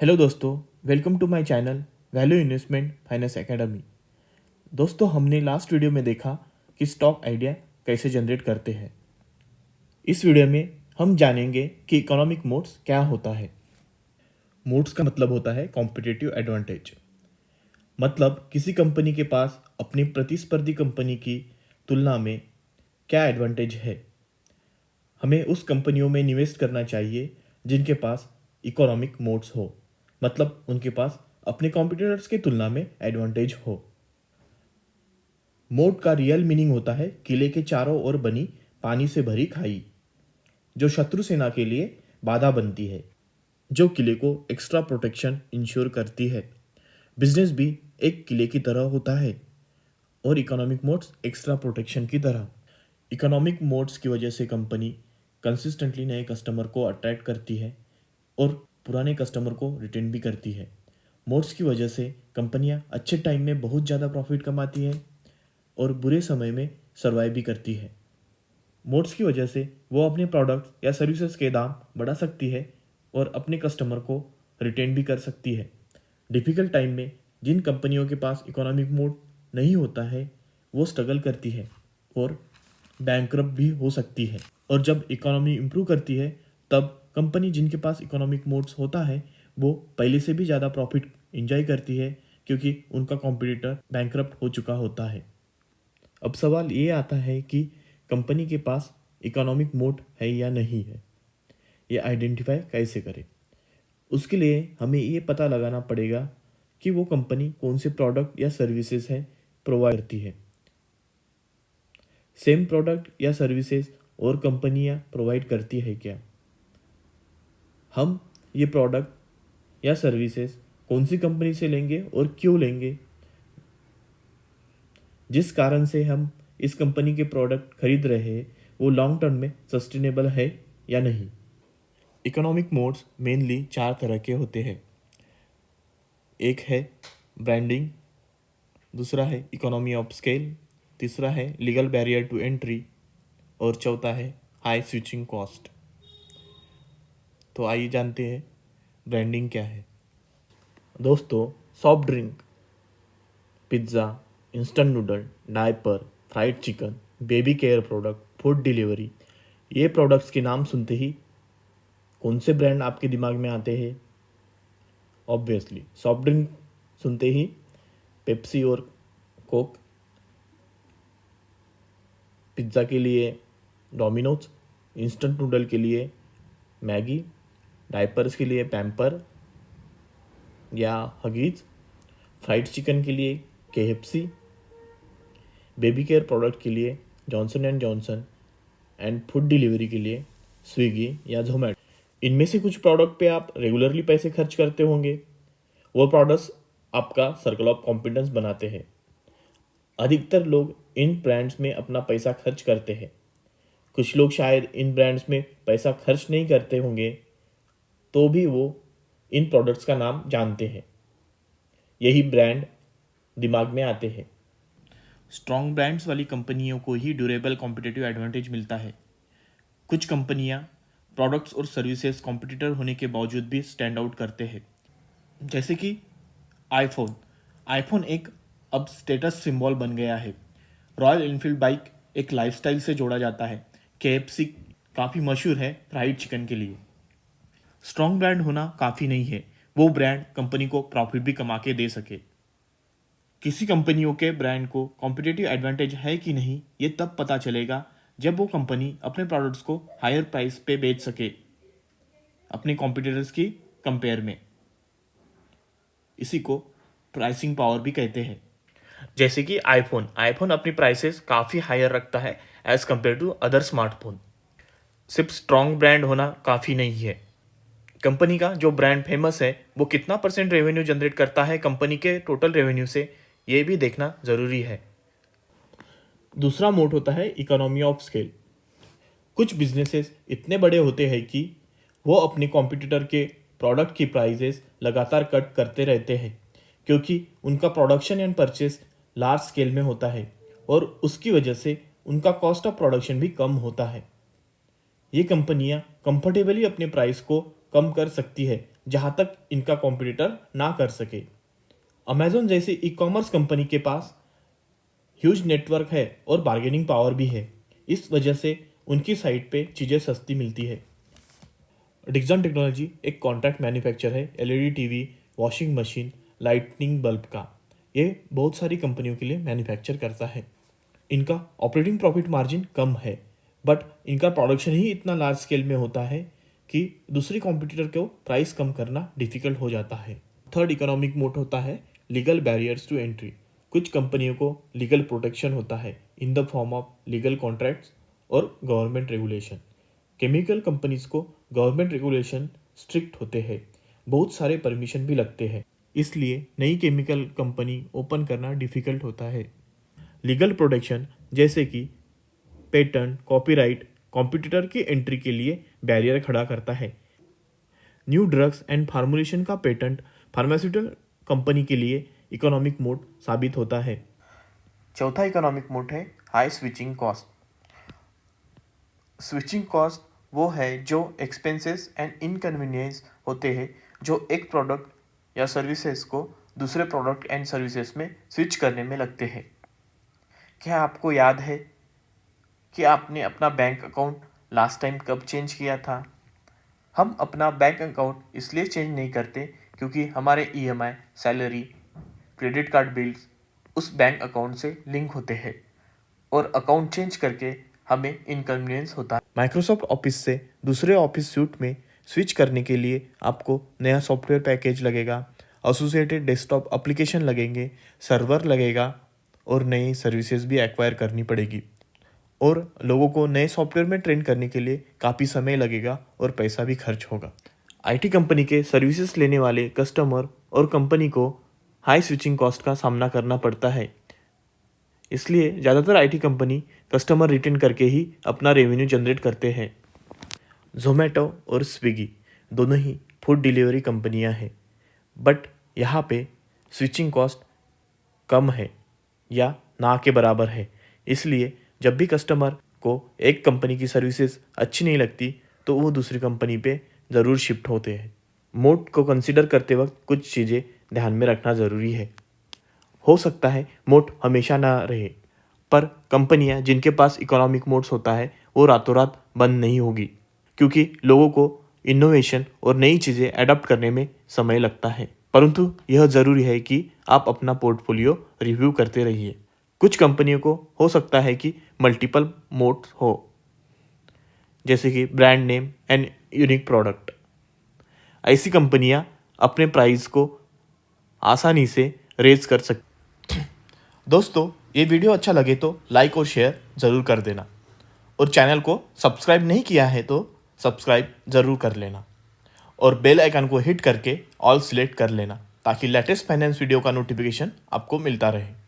Hello दोस्तों, welcome to my channel value investment finance academy. दोस्तों, हमने लास्ट वीडियो में देखा कि स्टॉक आइडिया कैसे जनरेट करते हैं। इस वीडियो में हम जानेंगे कि इकोनॉमिक मोड्स क्या होता है। मोड्स का मतलब होता है कॉम्पिटिटिव एडवांटेज। मतलब किसी कंपनी के पास अपनी प्रतिस्पर्धी कंपनी की तुलना में क्या एडवांटेज है। हमें उस कंपनियों में निवेश करना चाहिए जिनके पास इकोनॉमिक मोड्स हो, मतलब उनके पास अपने कॉम्पिटिटर्स की तुलना में एडवांटेज हो। मोड का रियल मीनिंग होता है किले के चारों ओर बनी पानी से भरी खाई, जो शत्रु सेना के लिए बाधा बनती है, जो किले को एक्स्ट्रा प्रोटेक्शन इंश्योर करती है। बिजनेस भी एक किले की तरह होता है और इकोनॉमिक मोड्स एक्स्ट्रा प्रोटेक्शन की तरह। इकोनॉमिक मोड्स की वजह से कंपनी कंसिस्टेंटली नए कस्टमर को अट्रैक्ट करती है और पुराने कस्टमर को रिटेन भी करती है। मोड्स की वजह से कंपनियां अच्छे टाइम में बहुत ज़्यादा प्रॉफिट कमाती है और बुरे समय में सर्वाइव भी करती है। मोड्स की वजह से वो अपने प्रोडक्ट्स या सर्विसेज के दाम बढ़ा सकती है और अपने कस्टमर को रिटेन भी कर सकती है। डिफ़िकल्ट टाइम में जिन कंपनियों के पास इकोनॉमिक मोड नहीं होता है वो स्ट्रगल करती है और बैंकरप्ट भी हो सकती है। और जब इकोनॉमी इम्प्रूव करती है तब कंपनी जिनके पास इकोनॉमिक मोड्स होता है वो पहले से भी ज़्यादा प्रॉफिट इंजॉय करती है, क्योंकि उनका कॉम्पिटिटर बैंकरप्ट हो चुका होता है। अब सवाल ये आता है कि कंपनी के पास इकोनॉमिक मोड है या नहीं है, ये आइडेंटिफाई कैसे करें। उसके लिए हमें ये पता लगाना पड़ेगा कि वो कंपनी कौन से प्रोडक्ट या सर्विसेज है प्रोवाइड करती है। सेम प्रोडक्ट या सर्विसेज और कंपनियां प्रोवाइड करती है क्या। हम ये प्रोडक्ट या सर्विसेज कौन सी कंपनी से लेंगे और क्यों लेंगे, जिस कारण से हम इस कंपनी के प्रोडक्ट खरीद रहे हैं वो लॉन्ग टर्म में सस्टेनेबल है या नहीं। इकोनॉमिक मोड्स मेनली 4 तरह के होते हैं। एक है ब्रांडिंग, दूसरा है इकोनॉमी ऑफ स्केल, तीसरा है लीगल बैरियर टू एंट्री और चौथा है हाई स्विचिंग कॉस्ट। तो आइए जानते हैं ब्रांडिंग क्या है। दोस्तों, soft drink, pizza, instant noodle, diaper, fried chicken, baby care product, food delivery, ये प्रोडक्ट्स के नाम सुनते ही कौन से ब्रांड आपके दिमाग में आते हैं। ऑब्वियसली सॉफ्ट ड्रिंक सुनते ही पेप्सी और कोक, पिज़्ज़ा के लिए डोमिनोज, इंस्टेंट नूडल के लिए मैगी, डायपर्स के लिए पैम्पर या हगीज, फ्राइड चिकन के लिए केएफसी, बेबी केयर प्रोडक्ट के लिए Johnson and Johnson and food delivery के लिए स्विगी या जोमेटो। इनमें से कुछ प्रोडक्ट पे आप रेगुलरली पैसे खर्च करते होंगे। वो प्रोडक्ट्स आपका सर्कल ऑफ कॉम्पिटेंस बनाते हैं। अधिकतर लोग इन ब्रांड्स में अपना पैसा खर्च करते हैं। कुछ लोग शायद इन ब्रांड्स में पैसा खर्च नहीं करते होंगे तो भी वो इन प्रोडक्ट्स का नाम जानते हैं। यही ब्रांड दिमाग में आते हैं। स्ट्रॉन्ग ब्रांड्स वाली कंपनियों को ही ड्यूरेबल कॉम्पिटिटिव एडवांटेज मिलता है। कुछ कंपनियां प्रोडक्ट्स और सर्विसेज कॉम्पिटिटर होने के बावजूद भी स्टैंड आउट करते हैं, जैसे कि आईफोन। आईफोन एक अब स्टेटस सिंबल बन गया है। रॉयल एनफील्ड बाइक एक लाइफस्टाइल से जोड़ा जाता है। केएफसी काफ़ी मशहूर है फ्राइड चिकन के लिए। स्ट्रॉन्ग ब्रांड होना काफ़ी नहीं है, वो ब्रांड कंपनी को प्रॉफिट भी कमा के दे सके। किसी कंपनियों के ब्रांड को कॉम्पिटिटिव एडवांटेज है कि नहीं ये तब पता चलेगा जब वो कंपनी अपने प्रोडक्ट्स को हायर प्राइस पे बेच सके अपने कॉम्पिटिटर्स की कंपेयर में। इसी को प्राइसिंग पावर भी कहते हैं। जैसे कि आईफोन आईफोन अपनी प्राइसेस काफ़ी हायर रखता है as compare to other smartphone. सिर्फ स्ट्रॉन्ग ब्रांड होना काफ़ी नहीं है। कंपनी का जो ब्रांड फेमस है वो कितना परसेंट रेवेन्यू जनरेट करता है कंपनी के टोटल रेवेन्यू से, ये भी देखना ज़रूरी है। दूसरा मोड होता है इकोनॉमी ऑफ स्केल। कुछ बिजनेसेस इतने बड़े होते हैं कि वो अपने कॉम्पिटिटर के प्रोडक्ट की प्राइसेस लगातार कट करते रहते हैं, क्योंकि उनका production and purchase large scale में होता है और उसकी वजह से उनका कॉस्ट ऑफ प्रोडक्शन भी कम होता है। ये कंपनियां कंफर्टेबली अपने प्राइस को कम कर सकती है जहाँ तक इनका कॉम्पिटिटर ना कर सके। अमेजोन जैसी ई कॉमर्स कंपनी के पास ह्यूज नेटवर्क है और बार्गेनिंग पावर भी है। इस वजह से उनकी साइट पे चीज़ें सस्ती मिलती है। डिक्सन टेक्नोलॉजी एक कॉन्ट्रैक्ट मैन्युफैक्चर है LED TV, washing machine, lightning bulb का। ये बहुत सारी कंपनियों के लिए मैन्युफैक्चर करता है। इनका ऑपरेटिंग प्रॉफिट मार्जिन कम है, बट इनका प्रोडक्शन ही इतना लार्ज स्केल में होता है कि दूसरी कॉम्पिटिटर को प्राइस कम करना डिफिकल्ट हो जाता है। थर्ड इकोनॉमिक मोड होता है लीगल बैरियर्स टू एंट्री। कुछ कंपनियों को लीगल प्रोटेक्शन होता है in the form of legal contracts और गवर्नमेंट रेगुलेशन। केमिकल कंपनीज को गवर्नमेंट रेगुलेशन स्ट्रिक्ट होते हैं, बहुत सारे परमिशन भी लगते हैं, इसलिए नई केमिकल कंपनी ओपन करना डिफिकल्ट होता है। लीगल प्रोटेक्शन जैसे कि पेटेंट, कॉपीराइट कॉम्पिटिटर की एंट्री के लिए बैरियर खड़ा करता है। न्यू ड्रग्स एंड फार्मुलेशन का पेटेंट फार्मास्यूटिकल कंपनी के लिए इकोनॉमिक मोड साबित होता है। चौथा इकोनॉमिक मोड है high switching cost. Switching cost वो है जो एक्सपेंसेस एंड इनकन्वीनियंस होते हैं जो एक प्रोडक्ट या सर्विसेज को दूसरे प्रोडक्ट एंड सर्विसेज में स्विच करने में लगते हैं। क्या आपको याद है कि आपने अपना बैंक अकाउंट लास्ट टाइम कब चेंज किया था? हम अपना बैंक अकाउंट इसलिए चेंज नहीं करते क्योंकि हमारे EMI, salary, credit card bills उस बैंक अकाउंट से लिंक होते हैं और अकाउंट चेंज करके हमें इनकन्वीनियंस होता है। माइक्रोसॉफ्ट ऑफिस से दूसरे ऑफिस सूट में स्विच करने के लिए आपको नया सॉफ्टवेयर पैकेज लगेगा, एसोसिएटेड डेस्कटॉप एप्लीकेशन लगेंगे, सर्वर लगेगा और नई सर्विसेज भी एक्वायर करनी पड़ेगी और लोगों को नए सॉफ्टवेयर में ट्रेन करने के लिए काफ़ी समय लगेगा और पैसा भी खर्च होगा। आईटी कंपनी के सर्विसेज लेने वाले कस्टमर और कंपनी को हाई स्विचिंग कॉस्ट का सामना करना पड़ता है, इसलिए ज़्यादातर आईटी कंपनी कस्टमर रिटेन करके ही अपना रेवेन्यू जनरेट करते हैं। जोमेटो और स्विगी दोनों ही फूड डिलीवरी कंपनियां हैं, बट यहाँ पे स्विचिंग कॉस्ट कम है या ना के बराबर है, इसलिए जब भी कस्टमर को एक कंपनी की सर्विसेज अच्छी नहीं लगती तो वो दूसरी कंपनी पे ज़रूर शिफ्ट होते हैं। मोड को कंसिडर करते वक्त कुछ चीज़ें ध्यान में रखना ज़रूरी है। हो सकता है मोड हमेशा ना रहे, पर कंपनियां जिनके पास इकोनॉमिक मोड्स होता है वो रातों रात बंद नहीं होगी, क्योंकि लोगों को इनोवेशन और नई चीज़ें अडॉप्ट करने में समय लगता है। परंतु यह ज़रूरी है कि आप अपना पोर्टफोलियो रिव्यू करते रहिए। कुछ कंपनियों को हो सकता है कि मल्टीपल मोड्स हो, जैसे कि brand name and unique product. ऐसी कंपनियां अपने प्राइस को आसानी से रेज कर सकती। दोस्तों, ये वीडियो अच्छा लगे तो लाइक और शेयर ज़रूर कर देना और चैनल को सब्सक्राइब नहीं किया है तो सब्सक्राइब ज़रूर कर लेना और बेल आइकन को हिट करके ऑल सिलेक्ट कर लेना ताकि लेटेस्ट फाइनेंस वीडियो का नोटिफिकेशन आपको मिलता रहे।